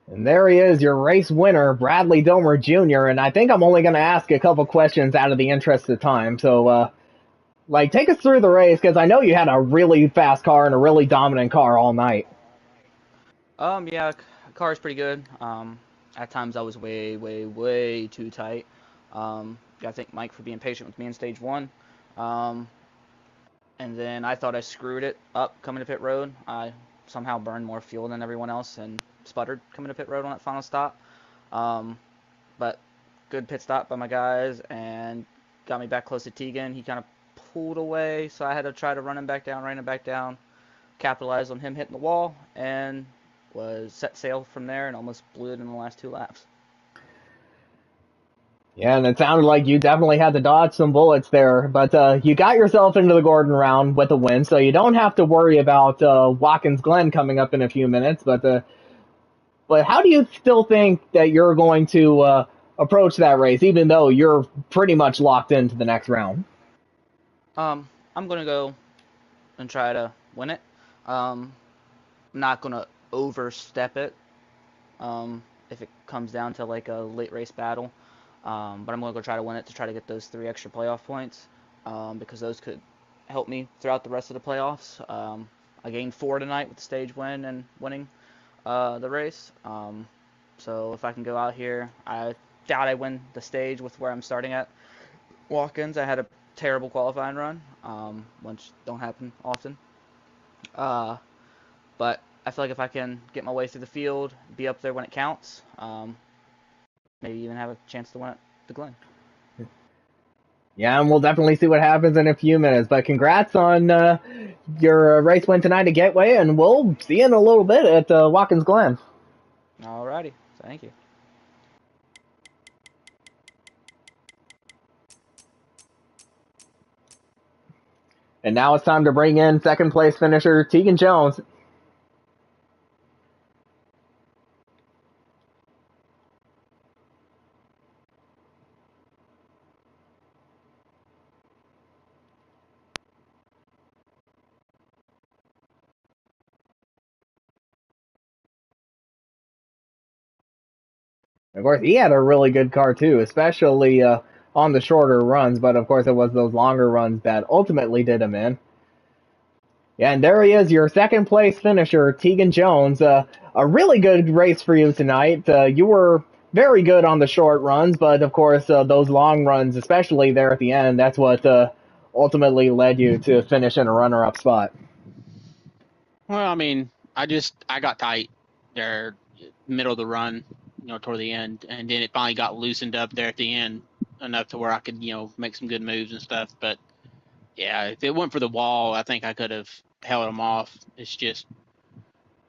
And there he is, your race winner, Bradley Domer Jr. And I think I'm only going to ask a couple questions out of the interest of time. So, take us through the race, because I know you had a really fast car and a really dominant car all night. Yeah, car's pretty good. At times I was way too tight. Gotta thank Mike for being patient with me in stage 1. And and then I thought I screwed it up coming to pit road. I somehow burned more fuel than everyone else and sputtered coming to pit road on that final stop. But good pit stop by my guys and got me back close to Tegan. He kind of pulled away, so I had to try to run him back down, capitalize on him hitting the wall, and was set sail from there and almost blew it in the last 2 laps. Yeah, and it sounded like you definitely had to dodge some bullets there, but you got yourself into the Gordon round with a win, so you don't have to worry about Watkins Glen coming up in a few minutes. But how do you still think that you're going to approach that race, even though you're pretty much locked into the next round? I'm gonna go and try to win it. I'm not gonna overstep it. If it comes down to like a late race battle. But I'm going to go try to win it to try to get those 3 extra playoff points because those could help me throughout the rest of the playoffs. I gained 4 tonight with the stage win and winning the race. So if I can go out here, I doubt I win the stage with where I'm starting at Watkins. I had a terrible qualifying run, which don't happen often. But I feel like if I can get my way through the field, be up there when it counts, maybe even have a chance to win at the Glen. Yeah, and we'll definitely see what happens in a few minutes. But congrats on your race win tonight at Gateway, and we'll see you in a little bit at Watkins Glen. Alrighty, thank you. And now it's time to bring in second place finisher Tegan Jones. Of course, he had a really good car too, especially on the shorter runs, but of course it was those longer runs that ultimately did him in. Yeah, and there he is, your second place finisher, Tegan Jones. A really good race for you tonight. You were very good on the short runs, but of course those long runs, especially there at the end, that's what ultimately led you to finish in a runner-up spot. Well, I mean, I got tight there, middle of the run, toward the end, and then it finally got loosened up there at the end enough to where I could, make some good moves and stuff. But yeah, if it weren't for the wall, I think I could have held them off. It's just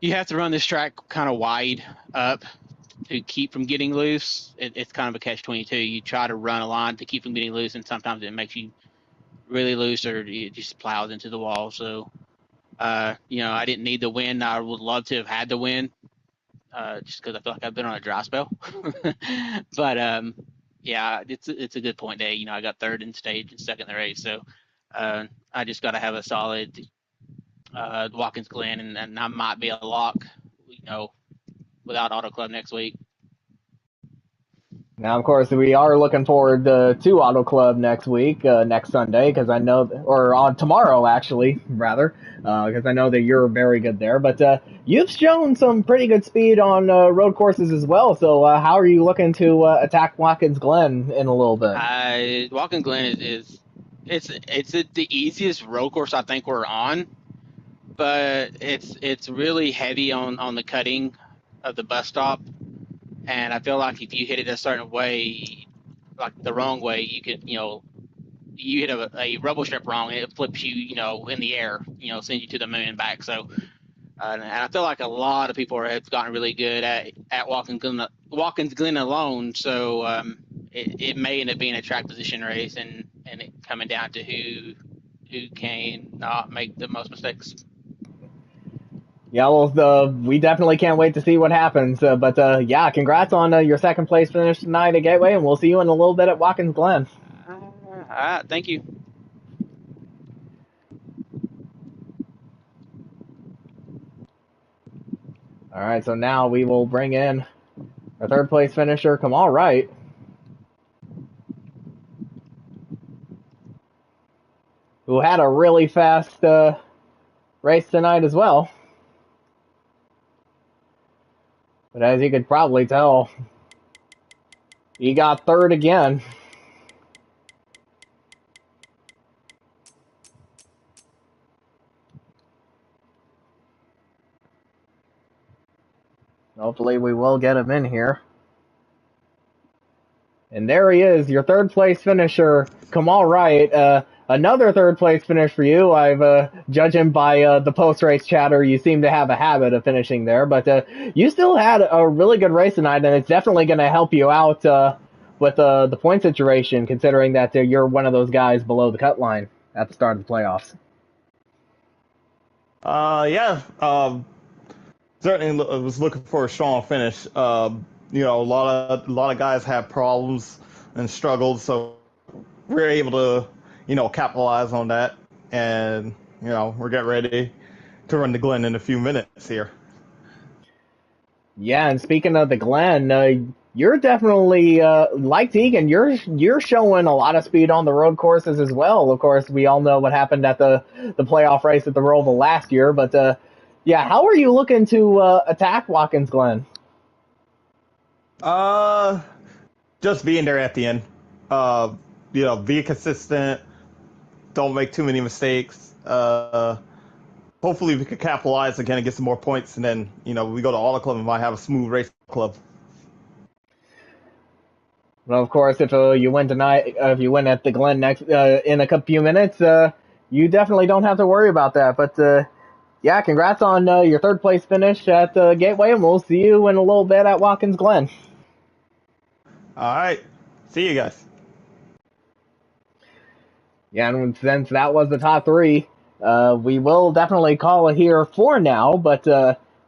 you have to run this track kind of wide up to keep from getting loose. It's kind of a catch-22. You try to run a line to keep from getting loose, and sometimes it makes you really loose or it just plows into the wall. So, I didn't need the win. I would love to have had the win, just because I feel like I've been on a dry spell. But yeah, it's a good point day. I got third in stage and second in the race, so I just got to have a solid Watkins Glen, and I might be a lock, without Auto Club next week. Now, of course, we are looking forward to Auto Club next week, next Sunday, because I know, or on tomorrow, actually, rather, because I know that you're very good there. But you've shown some pretty good speed on road courses as well. So how are you looking to attack Watkins Glen in a little bit? Watkins Glen it's the easiest road course I think we're on, but it's really heavy on the cutting of the bus stop. And I feel like if you hit it a certain way, like the wrong way, you could, you hit a rubble strip wrong, and it flips you, in the air, sends you to the moon and back. So, and I feel like a lot of people have gotten really good at Watkins Glen alone. So it may end up being a track position race, and it coming down to who can not make the most mistakes. Yeah, well, we definitely can't wait to see what happens. But yeah, congrats on your second place finish tonight at Gateway, and we'll see you in a little bit at Watkins Glen. All right, thank you. All right, so now we will bring in our third place finisher, Kamal Wright, who had a really fast race tonight as well. But as you could probably tell, he got third again. Hopefully we will get him in here. And there he is, your third place finisher, Kamal Wright. Another third place finish for you. I've judging by the post race chatter, you seem to have a habit of finishing there, but you still had a really good race tonight, and it's definitely going to help you out with the point situation, considering that you're one of those guys below the cut line at the start of the playoffs. Yeah. Certainly was looking for a strong finish. A lot of guys have problems and struggled, so we're able to, capitalize on that, and we're getting ready to run the Glen in a few minutes here. Yeah, and speaking of the Glen, you're definitely like Tegan. You're showing a lot of speed on the road courses as well. Of course, we all know what happened at the playoff race at the Roval last year, but yeah, how are you looking to attack Watkins Glen? Just being there at the end. Be consistent. Don't make too many mistakes. Hopefully we could capitalize again and get some more points, and then we go to Auto Club and might have a smooth race club. Well, of course, if you win tonight, if you win at the Glen next in a few minutes, you definitely don't have to worry about that. But yeah, congrats on your third place finish at the Gateway, and we'll see you in a little bit at Watkins Glen. All right, see you guys. Yeah, and since that was the top three, we will definitely call it here for now. But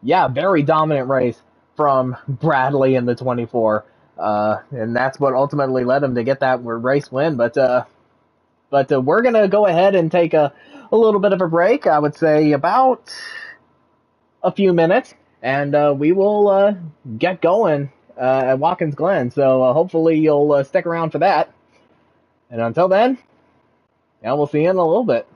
yeah, very dominant race from Bradley in the 24. And that's what ultimately led him to get that race win. But we're going to go ahead and take a little bit of a break. I would say about a few minutes, and we will get going at Watkins Glen. So hopefully you'll stick around for that. And until then, we'll see you in a little bit.